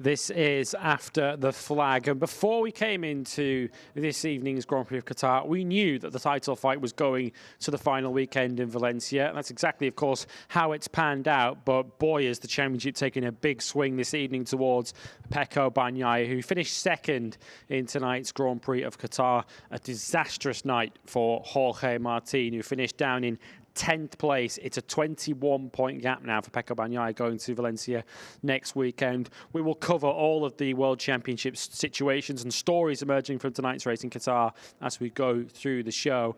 This is after the flag. And before we came into this evening's Grand Prix of Qatar, we knew that the title fight was going to the final weekend in Valencia. And that's exactly, of course, how it's panned out. But boy, is the championship taking a big swing this evening towards Pecco Bagnaia, who finished second in tonight's Grand Prix of Qatar. A disastrous night for Jorge Martin, who finished down in 10th place. It's a 21-point gap now for Pecco Bagnaia going to Valencia next weekend. We will cover all of the World Championship situations and stories emerging from tonight's race in Qatar as we go through the show.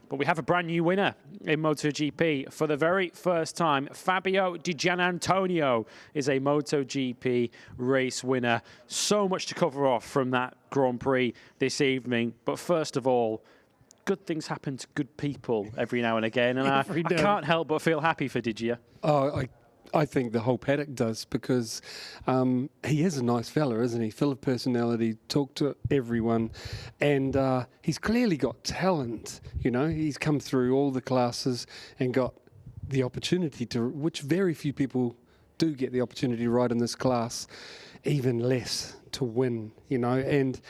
But we have a brand new winner in MotoGP. For the very first time, Fabio Di Giannantonio is a MotoGP race winner. So much to cover off from that Grand Prix this evening. But first of all, good things happen to good people every now and again, and I can't help but feel happy for Digia. Oh, I think the whole paddock does, because he is a nice fella, isn't he? Full of personality, talk to everyone, and he's clearly got talent. You know, he's come through all the classes and got the opportunity to, which very few people do get the opportunity to ride in this class, even less to win, you know, and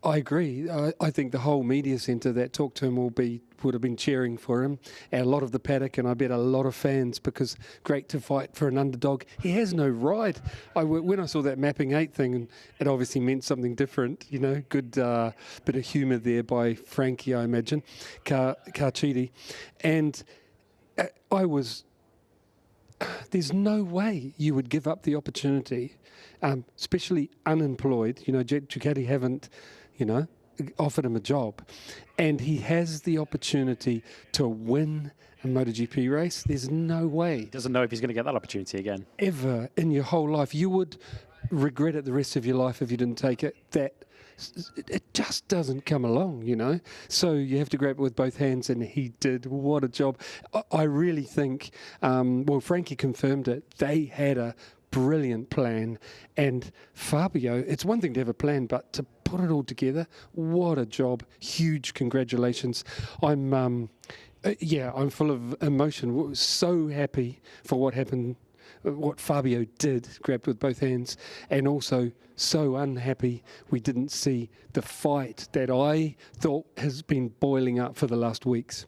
I agree. I think the whole media centre that talked to him would have been cheering for him, and a lot of the paddock, and I bet a lot of fans, because great to fight for an underdog. He has no ride. When I saw that mapping 8 thing, it obviously meant something different, you know, good bit of humour there by Frankie, I imagine, Carchidi. And there's no way you would give up the opportunity, especially unemployed. You know, Ducati haven't, you know, offered him a job, and he has the opportunity to win a MotoGP race. There's no way. He doesn't know if he's going to get that opportunity again. Ever in your whole life. You would regret it the rest of your life if you didn't take it. It just doesn't come along, you know. So you have to grab it with both hands, and he did. What a job. I really think, well, Frankie confirmed it. They had a brilliant plan, and Fabio, it's one thing to have a plan, but to put it all together, what a job. Huge congratulations. I'm full of emotion. So happy for what happened, what Fabio did, grabbed with both hands, and also so unhappy we didn't see the fight that I thought has been boiling up for the last weeks.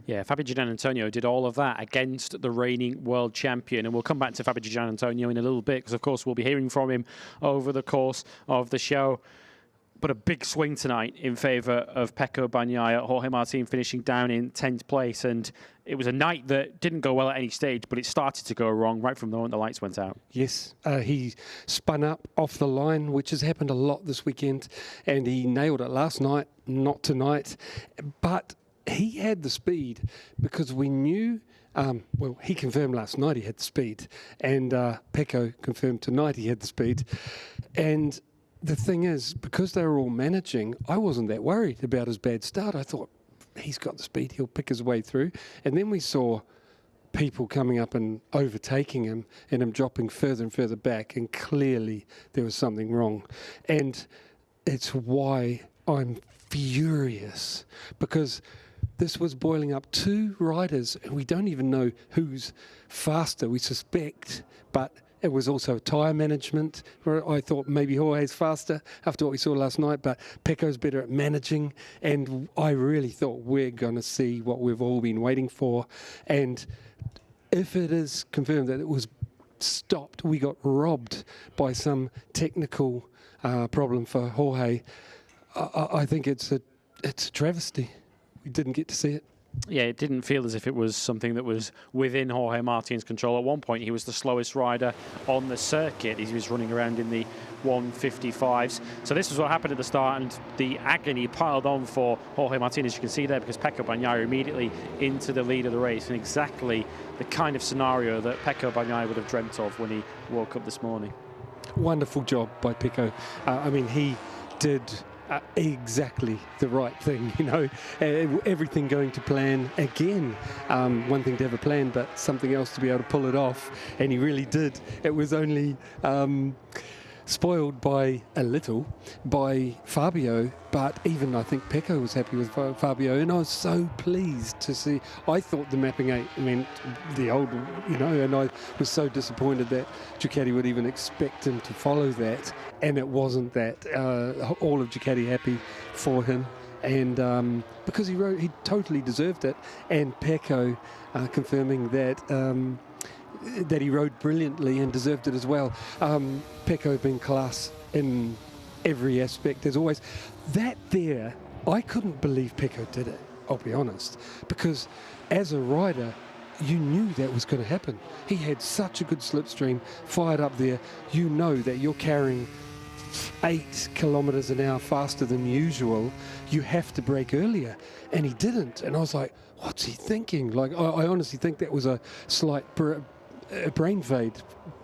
Yeah, Fabio Giannantonio did all of that against the reigning world champion. And we'll come back to Fabio Giannantonio in a little bit, because, of course, we'll be hearing from him over the course of the show. But a big swing tonight in favour of Pecco Bagnaia. Jorge Martin finishing down in 10th place. And it was a night that didn't go well at any stage, but it started to go wrong right from the moment the lights went out. Yes, he spun up off the line, which has happened a lot this weekend. And he nailed it last night, not tonight. But he had the speed, because we knew, well, he confirmed last night he had the speed, and Pecco confirmed tonight he had the speed. And the thing is, because they were all managing, I wasn't that worried about his bad start. I thought, he's got the speed, he'll pick his way through. And then we saw people coming up and overtaking him, and him dropping further and further back, and clearly there was something wrong. And it's why I'm furious, because this was boiling up 2 riders, and we don't even know who's faster. We suspect, but it was also tyre management, where I thought maybe Jorge's faster after what we saw last night, but Pecco's better at managing, and I really thought we're going to see what we've all been waiting for. And if it is confirmed that it was stopped, we got robbed by some technical problem for Jorge, I think it's a travesty. We didn't get to see it. Yeah, it didn't feel as if it was something that was within Jorge Martin's control. At one point, he was the slowest rider on the circuit. He was running around in the 155s. So this was what happened at the start, and the agony piled on for Jorge Martin, as you can see there, because Pecco Bagnaia immediately into the lead of the race, and exactly the kind of scenario that Pecco Bagnaia would have dreamt of when he woke up this morning. Wonderful job by Pecco. I mean, he did exactly the right thing, you know, everything going to plan again. One thing to have a plan, but something else to be able to pull it off, and he really did. It was only spoiled by a little by Fabio, but even I think Pecco was happy with Fabio, and I was so pleased to see. I thought the mapping 8 meant the old, and I was so disappointed that Ducati would even expect him to follow that, and it wasn't that. All of Ducati happy for him, and because he totally deserved it, and Pecco confirming that he rode brilliantly and deserved it as well. Pecco being class in every aspect as always. That there, I couldn't believe Pecco did it, I'll be honest, because as a rider, you knew that was going to happen. He had such a good slipstream, fired up there. You know that you're carrying 8 kilometers an hour faster than usual. You have to brake earlier, and he didn't. And I was like, what's he thinking? Like, I honestly think that was a slight brain fade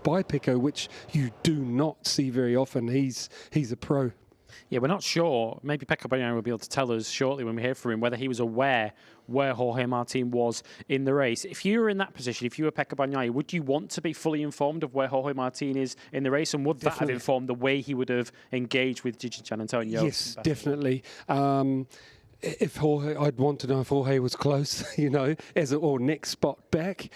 by Pecco, which you do not see very often. He's a pro. Yeah, we're not sure. Maybe Pecco Bagnaia will be able to tell us shortly when we hear from him whether he was aware where Jorge Martin was in the race. If you were in that position, if you were Pecco Bagnaia, would you want to be fully informed of where Jorge Martin is in the race, and would that have informed the way he would have engaged with Giannantonio? Yes, definitely. If Jorge, I'd want to know if Jorge was close, or next spot back.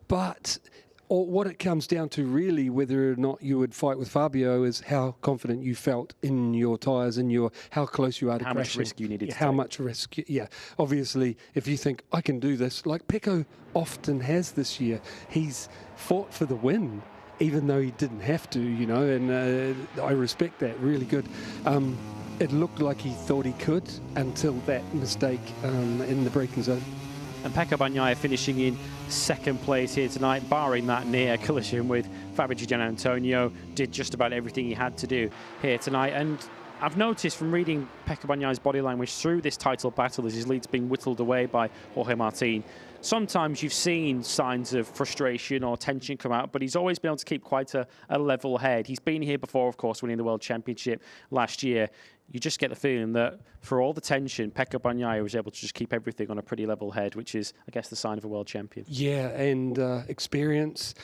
But what it comes down to really, whether or not you would fight with Fabio, is how confident you felt in your tyres and how close you are to crashing. How much risk you needed to take. How much risk, yeah. Obviously, if you think, I can do this, like Pecco often has this year, he's fought for the win, even though he didn't have to, and I respect that, really good. It looked like he thought he could until that mistake in the braking zone. And Pecco Bagnaia finishing in second place here tonight, barring that near collision with Fabio Giannantonio, did just about everything he had to do here tonight. And I've noticed from reading Pecco Bagnaia's body language through this title battle as his lead's being whittled away by Jorge Martin, sometimes you've seen signs of frustration or tension come out, but he's always been able to keep quite a level head. He's been here before, of course, winning the World Championship last year. You just get the feeling that for all the tension, Pecco Bagnaia was able to just keep everything on a pretty level head, which is, I guess, the sign of a world champion. Yeah, and experience.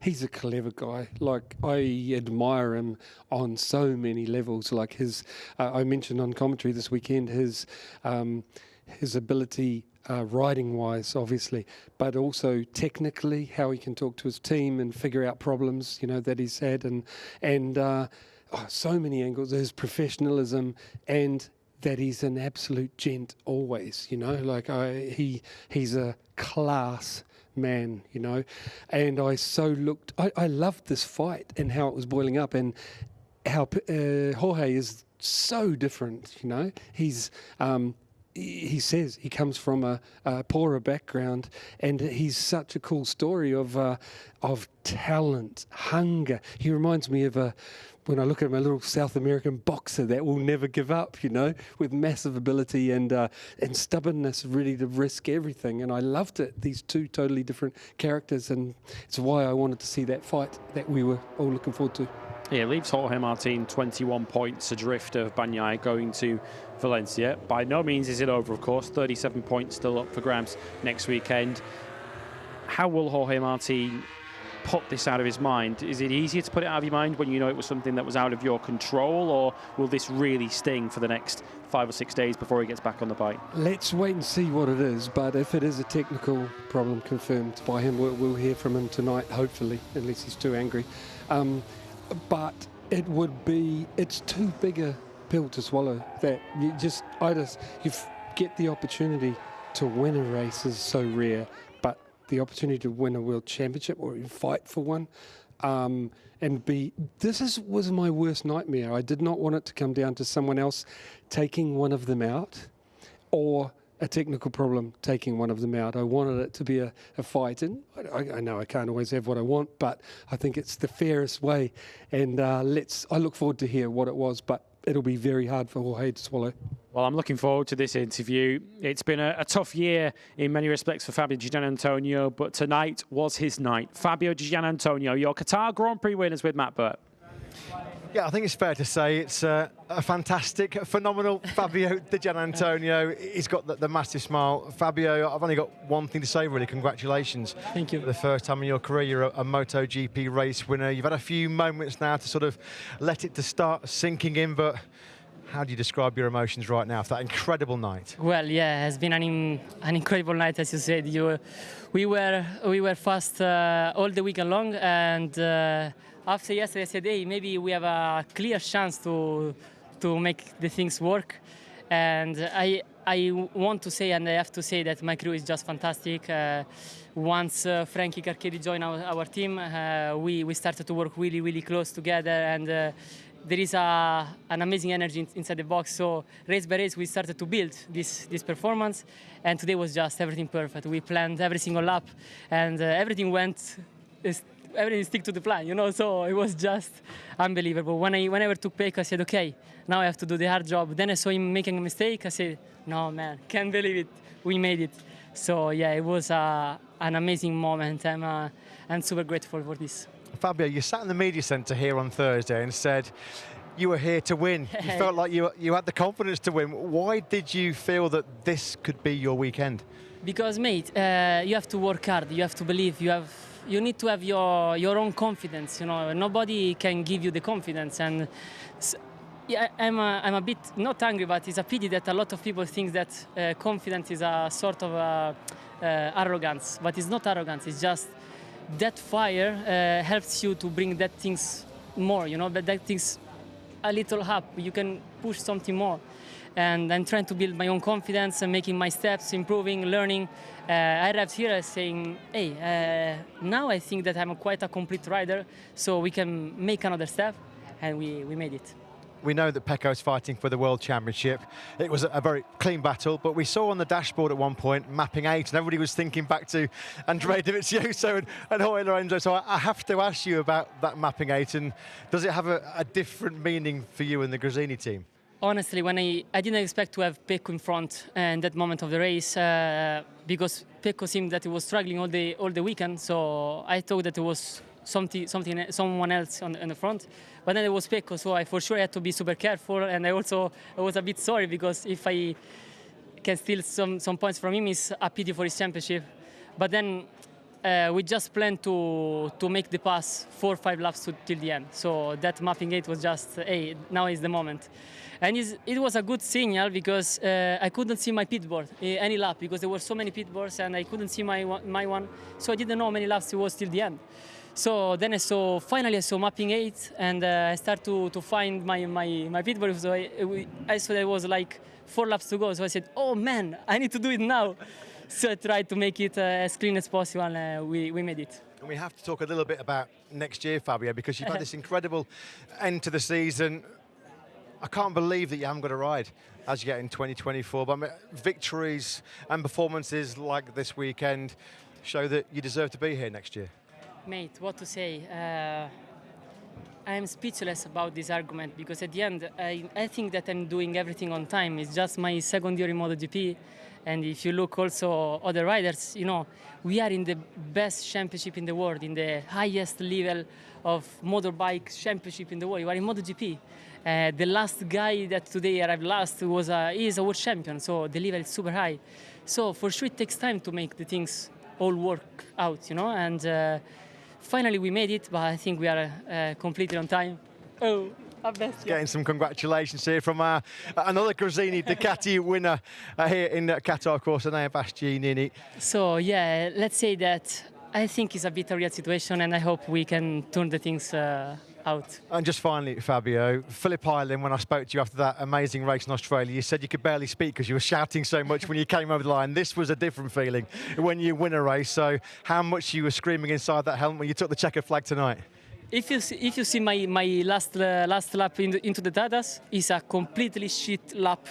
He's a clever guy. Like, I admire him on so many levels. Like I mentioned on commentary this weekend, his ability riding-wise, obviously, but also technically, how he can talk to his team and figure out problems, that he's had, and so many angles. His professionalism, and that he's an absolute gent always. He's a class man. And I loved this fight and how it was boiling up, and how Jorge is so different. He says he comes from a poorer background, and he's such a cool story of talent, hunger. He reminds me of when I look at him, a little South American boxer that will never give up, with massive ability and stubbornness, ready to risk everything. And I loved it. These two totally different characters, and it's why I wanted to see that fight that we were all looking forward to. Yeah, leaves Jorge Martin 21 points adrift of Bagnaia going to Valencia. By no means is it over, of course. 37 points still up for grabs next weekend. How will Jorge Martin put this out of his mind? Is it easier to put it out of your mind when you know it was something that was out of your control, or will this really sting for the next 5 or 6 days before he gets back on the bike? Let's wait and see what it is, but if it is a technical problem confirmed by him, we'll hear from him tonight, hopefully, unless he's too angry. But it's too big a pill to swallow, that you get the opportunity to win a race is so rare, but the opportunity to win a world championship or even fight for one, was my worst nightmare. I did not want it to come down to someone else taking one of them out, or a technical problem taking one of them out. I wanted it to be a fight, and I know I can't always have what I want, but I think it's the fairest way, and I look forward to hear what it was, but it'll be very hard for Jorge to swallow. Well, I'm looking forward to this interview. It's been a tough year in many respects for Fabio Giannantonio, but tonight was his night. Fabio Giannantonio, your Qatar Grand Prix winners with Matt Burt. Yeah, I think it's fair to say it's a fantastic, phenomenal Fabio Di Giannantonio. He's got the massive smile. Fabio, I've only got one thing to say, really. Congratulations. Thank you. For the first time in your career, you're a MotoGP race winner. You've had a few moments now to sort of let it to start sinking in, but how do you describe your emotions right now after that incredible night? Well, yeah, it's been an incredible night, as you said. We were fast all the weekend long, and after yesterday, I said, hey, maybe we have a clear chance to make the things work. And I want to say, and I have to say, that my crew is just fantastic. Once Frankie Carchedi joined our team, we started to work really, really close together, and there is an amazing energy inside the box. So race by race, we started to build this performance, and today was just everything perfect. We planned every single lap, and everything stick to the plan, you know. So it was just unbelievable. Whenever I took Pecco, I said, okay, now I have to do the hard job. Then I saw him making a mistake. I said, no, man, can't believe it. We made it. So yeah, it was an amazing moment. I'm super grateful for this. Fabio, you sat in the media centre here on Thursday and said you were here to win. You felt like you had the confidence to win. Why did you feel that this could be your weekend? Because, mate, you have to work hard. You have to believe. You need to have your own confidence. You know, nobody can give you the confidence. And yeah, I'm a bit not angry, but it's a pity that a lot of people think that confidence is a sort of arrogance. But it's not arrogance. It's just that fire helps you to bring that things more. You know, but that things a little up. You can push something more. And I'm trying to build my own confidence and making my steps, improving, learning. I arrived here saying, hey, now I think that I'm quite a complete rider, so we can make another step, and we made it. We know that Pecco's fighting for the World Championship. It was a very clean battle, but we saw on the dashboard at one point mapping 8, and everybody was thinking back to Andrea Dovizioso and Jorge Lorenzo. So I have to ask you about that mapping 8, and does it have a different meaning for you and the Gresini team? Honestly, when I didn't expect to have Pecco in front in that moment of the race, because Pecco seemed that he was struggling all the weekend, so I thought that it was someone else on the front. But then it was Pecco, so I for sure had to be super careful, and I was a bit sorry, because if I can steal some points from him, it's a pity for his championship. But then we just planned to make the pass 4 or 5 laps till the end. So that mapping 8 was just, hey, now is the moment. And it was a good signal, because I couldn't see my pit board any lap, because there were so many pit boards and I couldn't see my one. So I didn't know how many laps it was till the end. So then finally I saw mapping 8, and I started to find my pit board. So I saw there was like 4 laps to go. So I said, oh man, I need to do it now. So I tried to make it as clean as possible, and we made it. And we have to talk a little bit about next year, Fabio, because you've had this incredible end to the season. I can't believe that you haven't got a ride as you get in 2024. But I mean, victories and performances like this weekend show that you deserve to be here next year. Mate, what to say? I'm speechless about this argument, because at the end, I think that I'm doing everything on time. It's just my second year in MotoGP. And if you look also other riders, you know, we are in the best championship in the world, in the highest level of motorbike championship in the world. You are in MotoGP. The last guy that today arrived last is a world champion, so the level is super high. So for sure it takes time to make the things all work out, you know. And finally we made it, but I think we are completely on time. Oh. Getting some congratulations here from another Gresini Ducati winner here in Qatar, of course, Enea Bastianini. So yeah, let's say that I think it's a bit a real situation, and I hope we can turn the things out. And just finally, Fabio, Phillip Island, when I spoke to you after that amazing race in Australia, you said you could barely speak because you were shouting so much when you came over the line. This was a different feeling when you win a race. So how much you were screaming inside that helmet when you took the checkered flag tonight? If you see my last lap into the Tatas, it's a completely shit lap.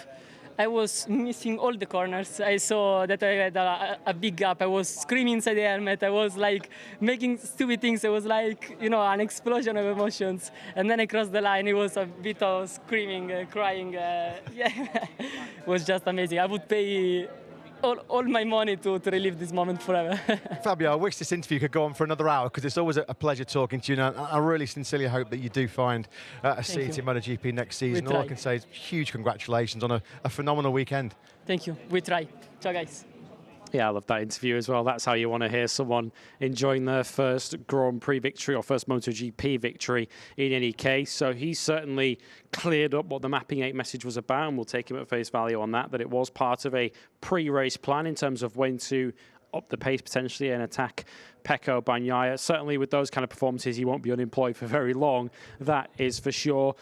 I was missing all the corners. I saw that I had a big gap. I was screaming inside the helmet. I was like making stupid things. It was like, you know, an explosion of emotions. And then I crossed the line. It was a bit of screaming, crying. Yeah, it was just amazing. I would pay all my money to relive this moment forever. Fabio, I wish this interview could go on for another hour because it's always a pleasure talking to you. And I really sincerely hope that you do find a seat in MotoGP next season. All I can say is huge congratulations on a phenomenal weekend. Thank you. We try. Ciao, guys. Yeah, I love that interview as well. That's how you want to hear someone enjoying their first Grand Prix victory or first MotoGP victory in any case. So he's certainly cleared up what the Mapping 8 message was about, and we'll take him at face value on that it was part of a pre-race plan in terms of when to up the pace potentially and attack Pecco Bagnaia. Certainly with those kind of performances, he won't be unemployed for very long. That is for sure.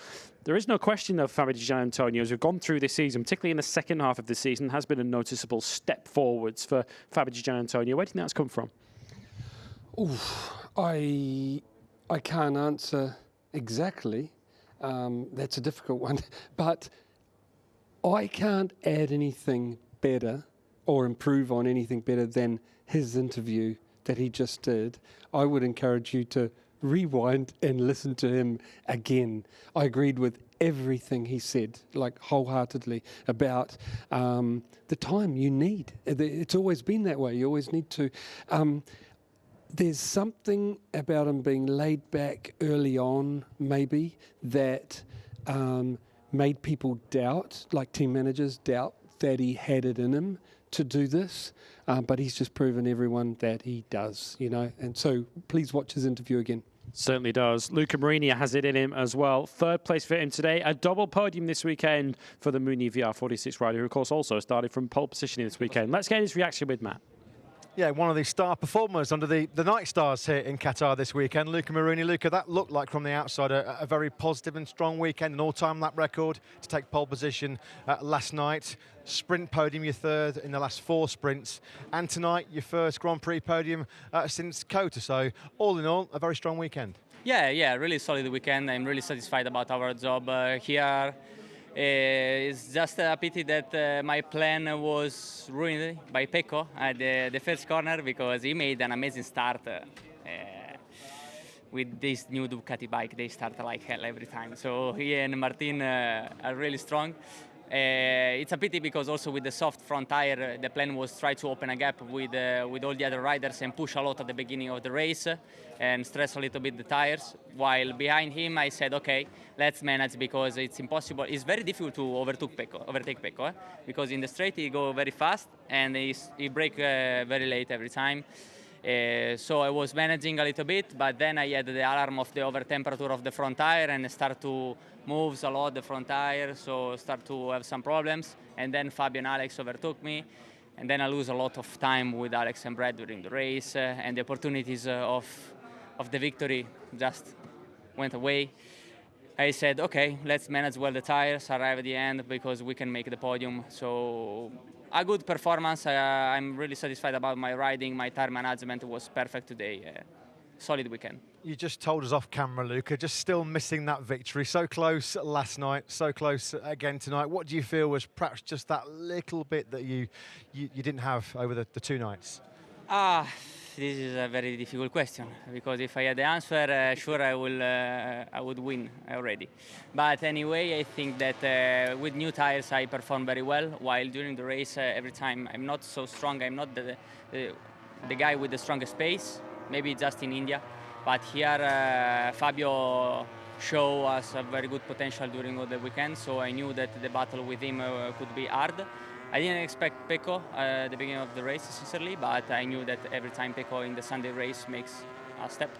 There is no question, though, Fabio Giannantonio, as we've gone through this season, particularly in the second half of the season, has been a noticeable step forwards for Fabio Giannantonio. Where do you think that's come from? I can't answer exactly. That's a difficult one. But I can't add anything better or improve on anything better than his interview that he just did. I would encourage you to rewind and listen to him again. I agreed with everything he said, like wholeheartedly, about the time you need. It's always been that way. You always need to. There's something about him being laid back early on, maybe, that made people doubt, like team managers doubt that he had it in him to do this, but he's just proven everyone that he does, and so please watch his interview again. Certainly does. Luca Marini has it in him as well. Third place for him today. A double podium this weekend for the Muni VR46 rider, who of course also started from pole position this weekend. Let's get his reaction with Matt. Yeah, one of the star performers under the night stars here in Qatar this weekend, Luca Marini. Luca, that looked like from the outside a very positive and strong weekend, an all-time lap record to take pole position last night. Sprint podium, your third in the last 4 sprints. And tonight, your first Grand Prix podium since Qatar. So all in all, a very strong weekend. Yeah, really solid weekend. I'm really satisfied about our job here. It's just a pity that my plan was ruined by Pecco at the first corner because he made an amazing start. With this new Ducati bike, they start like hell every time. So he and Martin are really strong. It's a pity because also with the soft front tire, the plan was try to open a gap with all the other riders and push a lot at the beginning of the race and stress a little bit the tires. While behind him, I said, okay, let's manage because it's impossible. It's very difficult to overtake Pecco because in the straight he go very fast and he brake very late every time. So I was managing a little bit, but then I had the alarm of the over temperature of the front tire and start to move a lot the front tire, so start to have some problems. And then Fabio and Alex overtook me, and then I lose a lot of time with Alex and Brad during the race, and the opportunities of the victory just went away. I said, okay, let's manage well the tires, arrive at the end because we can make the podium. So a good performance. I'm really satisfied about my riding. My tire management was perfect today. Solid weekend. You just told us off camera, Luca, just still missing that victory. So close last night, so close again tonight. What do you feel was perhaps just that little bit that you didn't have over the 2 nights? This is a very difficult question because if I had the answer, sure I would win already. But anyway, I think that with new tires I perform very well. While during the race, every time I'm not so strong. I'm not the guy with the strongest pace. Maybe just in India, but here Fabio showed us a very good potential during all the weekend. So I knew that the battle with him could be hard. I didn't expect Pecco at the beginning of the race, sincerely, but I knew that every time Pecco in the Sunday race makes a step.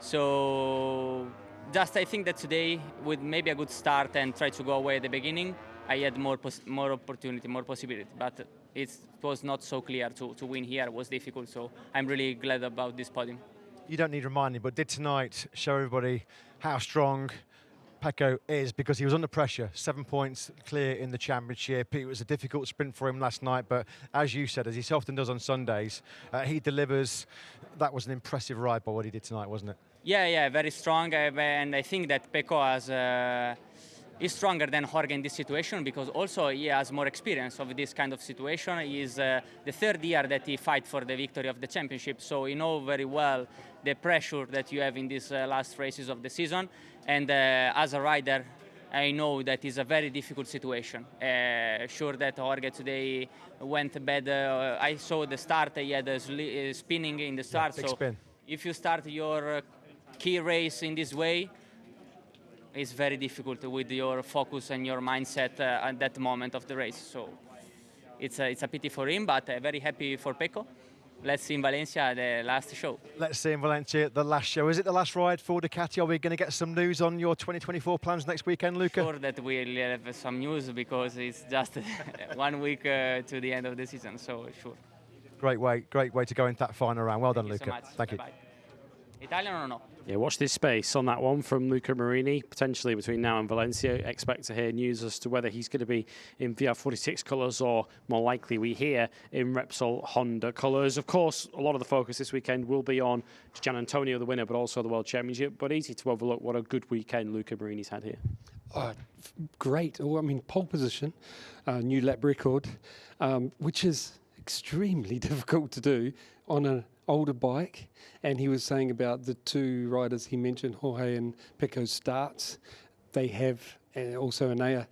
So just I think that today, with maybe a good start and try to go away at the beginning, I had more opportunity, more possibility. But it was not so clear to win here. It was difficult, so I'm really glad about this podium. You don't need reminding, but did tonight show everybody how strong Pecco is, because he was under pressure, 7 points clear in the championship. It was a difficult sprint for him last night, but as you said, as he so often does on Sundays, he delivers. That was an impressive ride by what he did tonight, wasn't it? Yeah, very strong, and I think that Pecco is stronger than Jorge in this situation because also he has more experience of this kind of situation. He is the 3rd year that he fights for the victory of the championship, so he knows very well the pressure that you have in these last races of the season. And as a rider, I know that is a very difficult situation. Sure that Jorge today went bad. I saw the start, he had a spinning in the start. Big so spin. if you start your key race in this way, it's very difficult with your focus and your mindset at that moment of the race. So it's a pity for him, but very happy for Pecco. Let's see in Valencia, the last show. Let's see in Valencia, the last show. Is it the last ride for Ducati? Are we going to get some news on your 2024 plans next weekend, Luca? Sure that we'll have some news because it's just 1 week to the end of the season, so sure. Great way to go into that final round. Well done, Thank you Luca. so much. Thank you. Bye-bye. Italian or no? Yeah, watch this space on that one from Luca Marini. Potentially between now and Valencia, expect to hear news as to whether he's going to be in VR46 colours or more likely we hear in Repsol Honda colours. Of course, a lot of the focus this weekend will be on Giannantonio, the winner, but also the World Championship. But easy to overlook what a good weekend Luca Marini's had here. Great. Oh, I mean, pole position, new lap record, which is extremely difficult to do on an older bike. And he was saying about the two riders he mentioned, Jorge and Pecco's starts. They have, and also Anea,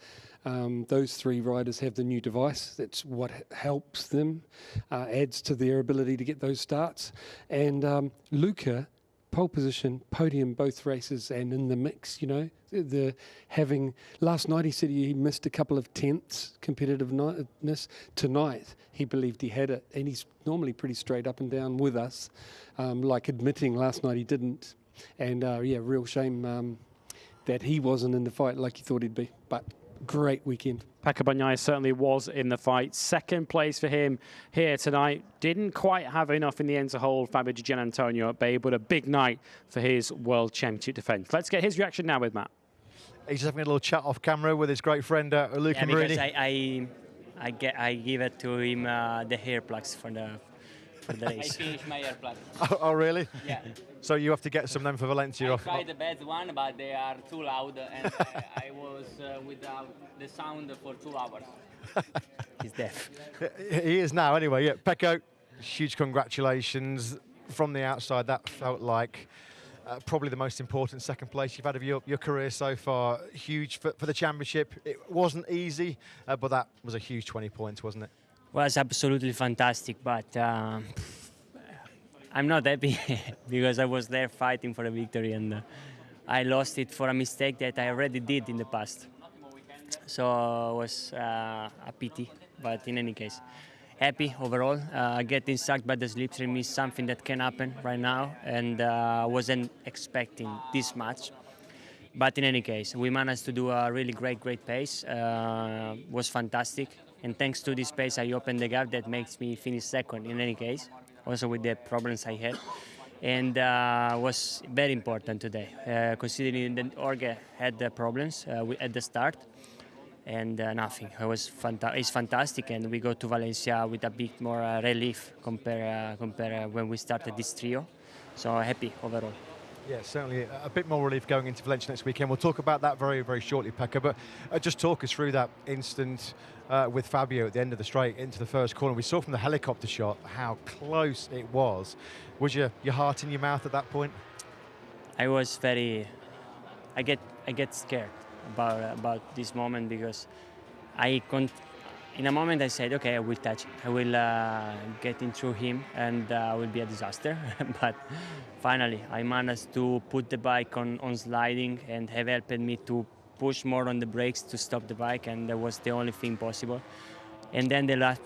those three riders have the new device. That's what helps them, adds to their ability to get those starts. And Luca, pole position, podium, both races, and in the mix, you know, last night he said he missed a couple of tenths competitiveness. Tonight he believed he had it, and he's normally pretty straight up and down with us, like admitting last night he didn't. And real shame that he wasn't in the fight like he thought he'd be, but great weekend. Pecco Bagnaia certainly was in the fight. Second place for him here tonight. Didn't quite have enough in the end to hold Fabio Di Giannantonio at bay, but a big night for his World Championship defence. Let's get his reaction now with Matt. He's just having a little chat off camera with his great friend Luca Marini. Because I give it to him the hair plugs for the I race. finished my hair plug. Oh, really? Yeah. So you have to get some then for Valencia. I tried the bad one, but they are too loud, and I was without the sound for 2 hours. He's deaf. He is now, anyway. Yeah, Pecco, huge congratulations. From the outside, that felt like probably the most important second place you've had of your career so far. Huge for the championship. It wasn't easy, but that was a huge 20 points, wasn't it? Well, it's absolutely fantastic, but I'm not happy because I was there fighting for a victory and I lost it for a mistake that I already did in the past. So it was a pity, but in any case, happy overall. Getting sucked by the slipstream is something that can happen right now, and I wasn't expecting this much. But in any case, we managed to do a really great pace. Was fantastic. And thanks to this pace, I opened the gap that makes me finish second in any case, also with the problems I had. And was very important today, considering that Jorge had the problems at the start. And nothing. It's fantastic, and we go to Valencia with a bit more relief compare when we started this trio. So happy overall. Yeah, certainly a bit more relief going into Valencia next weekend. We'll talk about that very shortly, Pecco. But just talk us through that instant with Fabio at the end of the straight into the first corner. We saw from the helicopter shot how close it was. Was your heart in your mouth at that point? I was very. I get scared about this moment because in a moment I said, okay, I will touch it. I will get in through him and will be a disaster. But finally, I managed to put the bike on sliding and have helped me to push more on the brakes to stop the bike, and that was the only thing possible. And then the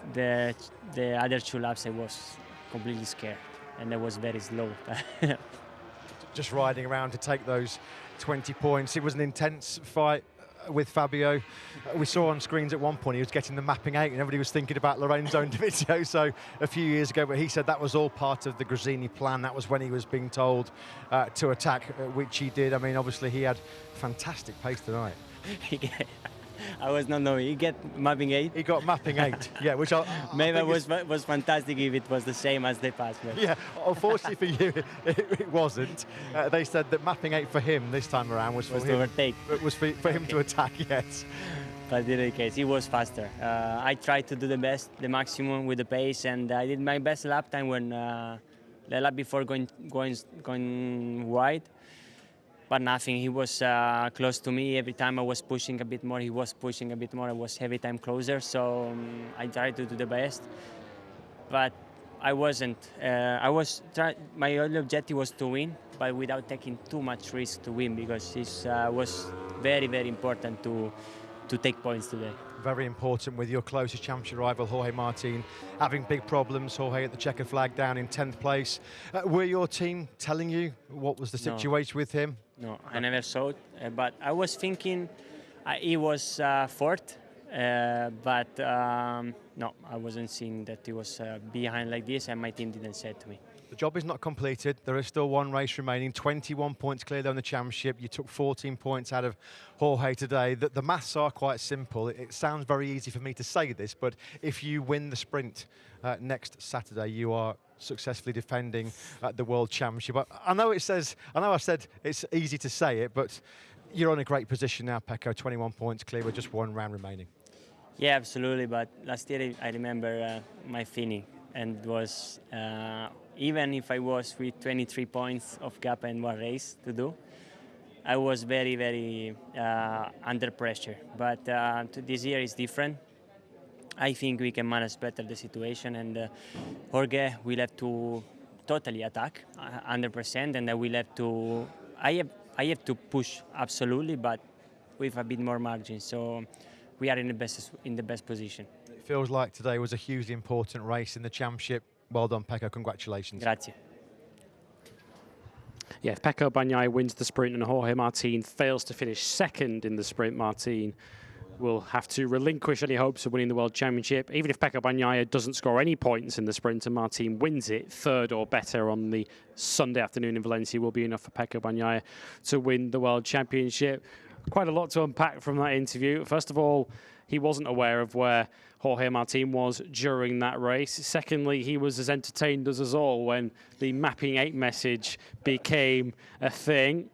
other 2 laps, I was completely scared, and I was very slow. Just riding around to take those 20 points. It was an intense fight with Fabio. We saw on screens at one point he was getting the mapping 8 and everybody was thinking about Lorenzo and Dovizioso a few years ago, but he said that was all part of the Grazzini plan. That was when he was being told to attack, which he did. I mean, obviously he had fantastic pace tonight. I was not knowing. He get mapping 8. He got mapping 8, yeah, which maybe was fantastic if it was the same as the past. But. Yeah, unfortunately for you, it wasn't. They said that mapping 8 for him this time around was for him to overtake. It was for him to attack, yes. But in any case, he was faster. I tried to do the maximum with the pace, and I did my best lap time when the lap before going wide. but nothing. He was close to me. Every time I was pushing a bit more, he was pushing a bit more. I was every time closer, so I tried to do the best. But I wasn't. My only objective was to win, but without taking too much risk to win, because it was very, very important to take points today. Very important with your closest championship rival, Jorge Martin, having big problems. Jorge at the checker flag down in 10th place. Were your team telling you what was the situation with him? No, I never saw it, but I was thinking he was fourth, but no, I wasn't seeing that he was behind like this, and my team didn't say it to me. The job is not completed. There is still one race remaining. 21 points clear on the championship. You took 14 points out of Jorge today. The maths are quite simple. It sounds very easy for me to say this, but if you win the sprint next Saturday, you are successfully defending the World Championship. I know I said it's easy to say it, but you're in a great position now, Pecco. 21 points clear with just one round remaining. Yeah, absolutely. But last year I remember my feeling, and it was even if I was with 23 points of gap and one race to do, I was very, very under pressure. But this year is different. I think we can manage better the situation, and Jorge will have to totally attack 100%, and I will have to. I have to push absolutely, but with a bit more margin. So we are in the best position. It feels like today was a hugely important race in the championship. Well done, Pecco. Congratulations. Grazie. Yeah, if Pecco Bagnaia wins the sprint and Jorge Martin fails to finish second in the sprint, Martin will have to relinquish any hopes of winning the World Championship. Even if Pecco Bagnaia doesn't score any points in the sprint and Martin wins it, third or better on the Sunday afternoon in Valencia, will be enough for Pecco Bagnaia to win the World Championship. Quite a lot to unpack from that interview. First of all, he wasn't aware of where Jorge Martin was during that race. Secondly, he was as entertained as us all when the mapping 8 message became a thing.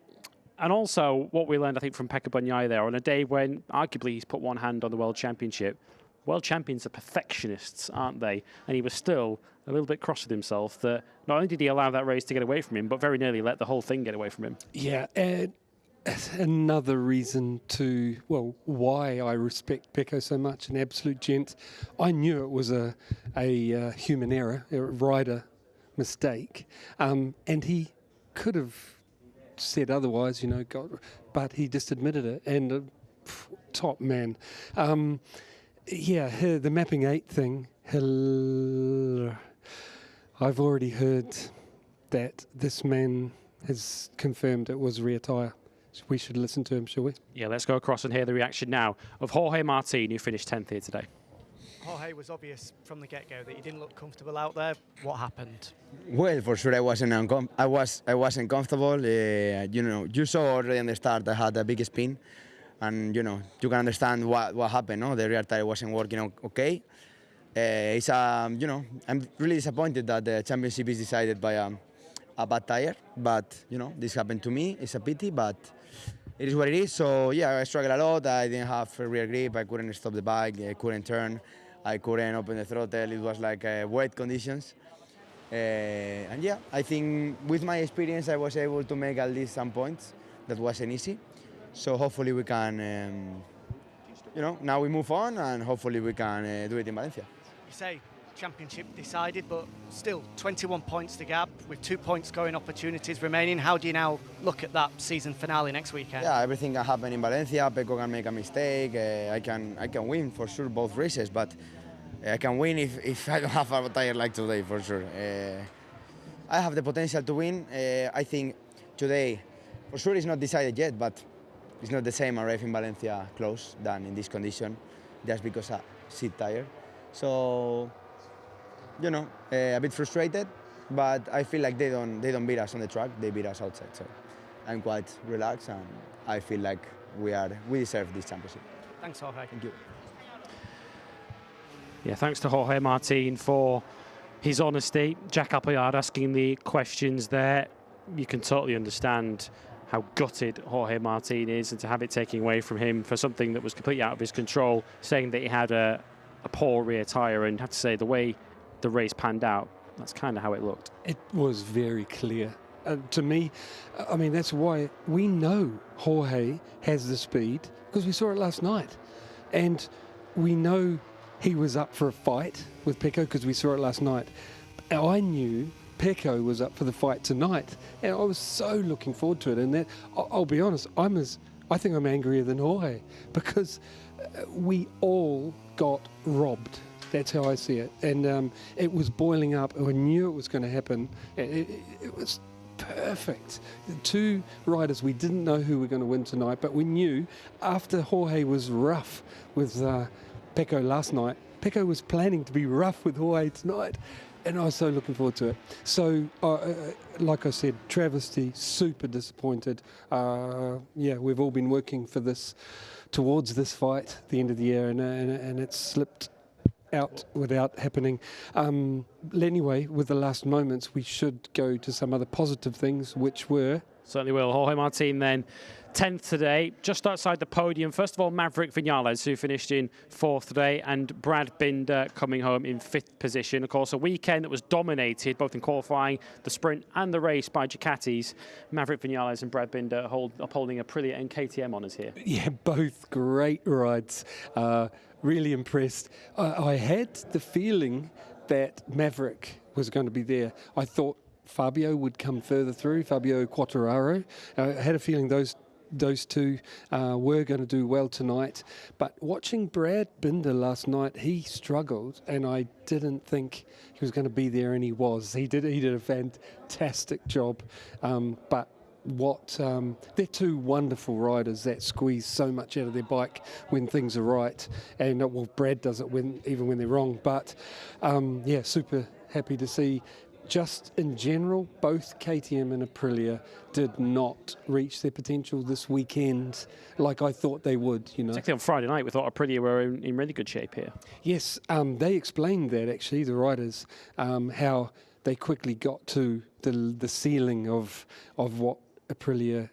And also, what we learned, I think, from Pecco Bagnaia there, on a day when arguably he's put one hand on the World Championship, world champions are perfectionists, aren't they? And he was still a little bit cross with himself that not only did he allow that race to get away from him, but very nearly let the whole thing get away from him. Yeah, and another reason to, well, why I respect Pecco so much, an absolute gent. I knew it was a human error, a rider mistake, and he could have said otherwise, you know, but he just admitted it, and top man. Yeah, the mapping 8 thing, I've already heard that this man has confirmed it was rear tyre. We should listen to him, shall we? Yeah, let's go across and hear the reaction now of Jorge Martin, who finished 10th here today. Jorge, was obvious from the get-go that you didn't look comfortable out there. What happened? Well, for sure I wasn't comfortable. You know, you saw already in the start I had a big spin, and you know you can understand what happened. No, the rear tire wasn't working okay. It's you know, I'm really disappointed that the championship is decided by a bad tire, but you know this happened to me. It's a pity, but it is what it is. So yeah, I struggled a lot. I didn't have a rear grip. I couldn't stop the bike. I couldn't turn. I couldn't open the throttle. It was like wet conditions. And yeah, I think with my experience, I was able to make at least some points. That wasn't easy. So hopefully we can, you know, now we move on, and hopefully we can do it in Valencia. You say championship decided, but still 21 points to gap with 2 points scoring opportunities remaining. How do you now look at that season finale next weekend? Yeah, everything can happen in Valencia. Pecco can make a mistake. I can win for sure both races, but I can win if I don't have a tire like today for sure. I have the potential to win. I think today, for sure, it's not decided yet, but it's not the same arrive in Valencia close than in this condition, just because a seat tire. So, you know, a bit frustrated, but I feel like they don't beat us on the track. They beat us outside. So I'm quite relaxed, and I feel like we deserve this championship. Thanks, Jorge. Thank you. Yeah, thanks to Jorge Martin for his honesty. Jack Appleyard asking the questions there. You can totally understand how gutted Jorge Martin is, and to have it taken away from him for something that was completely out of his control, saying that he had a poor rear tyre, and have to say the way the race panned out, that's kind of how it looked. It was very clear. to me, I mean, that's why we know Jorge has the speed, because we saw it last night. And we know he was up for a fight with Pecco because we saw it last night. I knew Pecco was up for the fight tonight, and I was so looking forward to it. And that, I'll be honest, I think I'm angrier than Jorge, because we all got robbed. That's how I see it. And it was boiling up. I knew it was going to happen. It was perfect. The two riders, we didn't know who were going to win tonight, but we knew after Jorge was rough with Pecco last night, Pecco was planning to be rough with Jorge tonight. And I was so looking forward to it. So, like I said, travesty, super disappointed. We've all been working for this, towards this fight at the end of the year, and it slipped out without happening. Anyway, with the last moments, we should go to some other positive things, which were... Certainly will. Jorge Martin then 10th today, just outside the podium. First of all, Maverick Vinales, who finished in 4th today, and Brad Binder coming home in 5th position. Of course, a weekend that was dominated, both in qualifying, the sprint and the race, by Ducatis. Maverick Vinales and Brad Binder upholding Aprilia and KTM honours here. Yeah, both great rides. Really impressed. I had the feeling that Maverick was going to be there. I thought Fabio would come further through, Fabio Quartararo. I had a feeling those two were going to do well tonight. But watching Brad Binder last night, he struggled, and I didn't think he was going to be there, and he was. He did a fantastic job. But they're two wonderful riders that squeeze so much out of their bike when things are right. And Brad does it even when they're wrong. But super happy to see. Just in general, both KTM and Aprilia did not reach their potential this weekend like I thought they would. Particularly on Friday night, we thought Aprilia were in really good shape here. Yes, they explained that, actually, the riders, how they quickly got to the ceiling of what Aprilia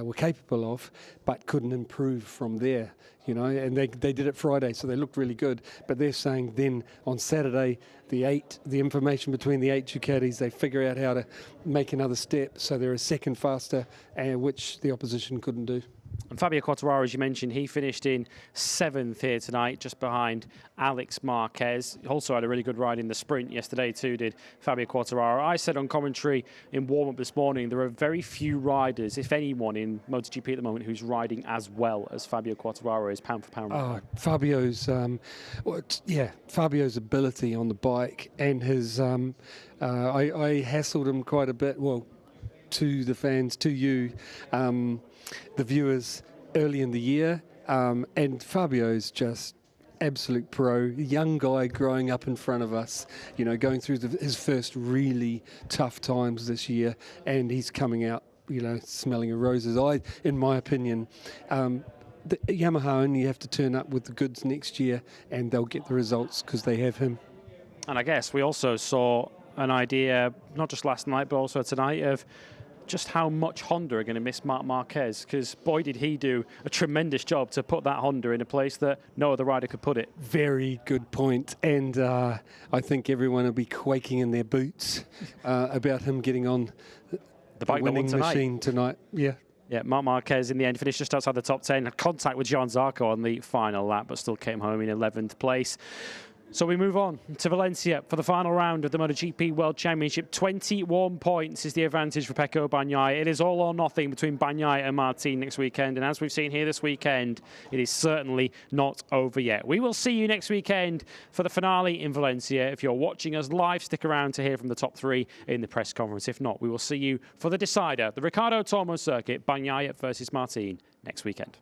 were capable of, but couldn't improve from there. And they did it Friday, so they looked really good. But they're saying then on Saturday, the information between the 8 Ducatis, they figure out how to make another step, so they're a second faster, which the opposition couldn't do. And Fabio Quartararo, as you mentioned, he finished in 7th here tonight, just behind Alex Marquez. He also had a really good ride in the sprint yesterday too, did Fabio Quartararo. I said on commentary in warm-up this morning, there are very few riders, if anyone, in MotoGP at the moment who's riding as well as Fabio Quartararo is pound for pound. Fabio's ability on the bike, and his... I hassled him quite a bit, to the fans, to you, the viewers, early in the year, and Fabio's just absolute pro, young guy growing up in front of us, going through his first really tough times this year, and he's coming out, smelling of roses. In my opinion, the Yamaha only have to turn up with the goods next year, and they'll get the results because they have him. And I guess we also saw an idea, not just last night, but also tonight, of just how much Honda are going to miss Marc Marquez, because boy did he do a tremendous job to put that Honda in a place that no other rider could put it. Very good point, and I think everyone will be quaking in their boots about him getting on the bike winning machine tonight. Yeah, Marc Marquez in the end finished just outside the top 10, had contact with Johan Zarco on the final lap, but still came home in 11th place. So we move on to Valencia for the final round of the MotoGP World Championship. 21 points is the advantage for Pecco Bagnaia. It is all or nothing between Bagnaia and Martin next weekend. And as we've seen here this weekend, it is certainly not over yet. We will see you next weekend for the finale in Valencia. If you're watching us live, stick around to hear from the top 3 in the press conference. If not, we will see you for the decider, the Ricardo Tormo circuit, Bagnaia versus Martin next weekend.